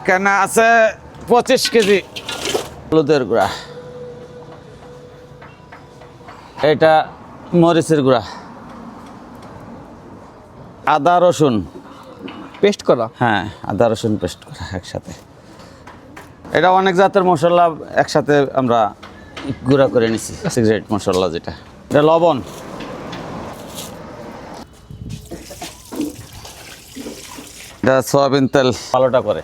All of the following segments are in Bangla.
কেন আছে 25 কেজি হলুদের গুঁড়া, এটা মরিচের গুঁড়া, আদা রসুন পেস্ট করা। হ্যাঁ, আদা রসুন পেস্ট করা একসাথে। এটা অনেক জাতের মশলা একসাথে আমরা গুঁড়া করে নিছি, সিক্রেট মশলা যেটা। এটা লবণ, এটা সয়াবিন তেল ভালোটা করে।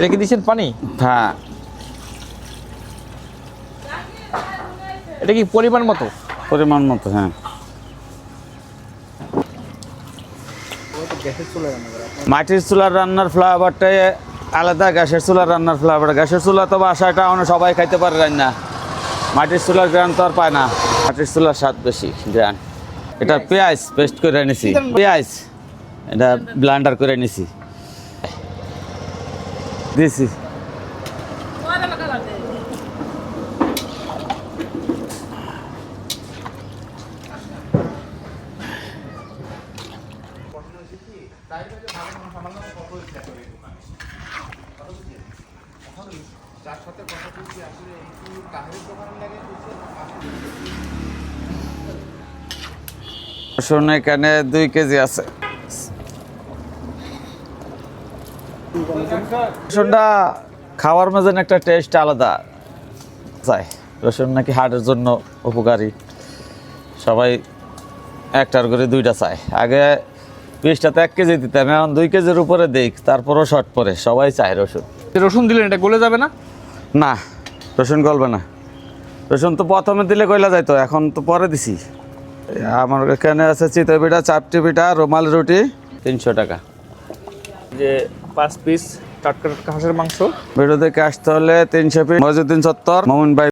রেখে দিয়েছেন পানি? হ্যাঁ, এটা কি পরিমাণ মতো? পরিমাণ মতো। হ্যাঁ, মাটির চুলার রান্নার ফ্লেভারটাই আলাদা, গ্যাসের চুলার রান্নার ফ্লেভার। গ্যাসের চুলা তো বাসাটা সবাই খাইতে পারে রান্না, মাটির চুলার গ্রান তো আর পায় না। মাটির চুলার স্বাদ বেশি, গ্রান। এটা পেঁয়াজ পেস্ট করে নিছি, পেঁয়াজ এটা ব্লান্ডার করে নিছি, দিছি। রসুন এখানে 2 কেজি আছে। রসুনটা খাওয়ার মধ্যে একটা টেস্ট আলাদা চাই। রসুন নাকি হার্টের জন্য উপকারী, সবাই একটার করে 2টা চায়। আগে 20টাতে 1 কেজি দিতাম, এখন 2 কেজির উপরে দিই, তারপরও শর্ট পরে সবাই চায় রসুন। রসুন দিলেন এটা গলে যাবে না? না, রসুন গলবে না। রসুন তো প্রথমে দিলে গলা যাইতো, এখন তো পরে দিছি। আমার এখানে আছে চিতই পিঠা, চাপটি পিঠা, রুমাল রুটি, 300 টাকা। যে 5 পিস টাটকা টাটকা হাঁসের মাংস। ভিডিও দেখে আসতে হলে 300 পিস, মজিউদ্দিন চত্বর, মোমিন ভাই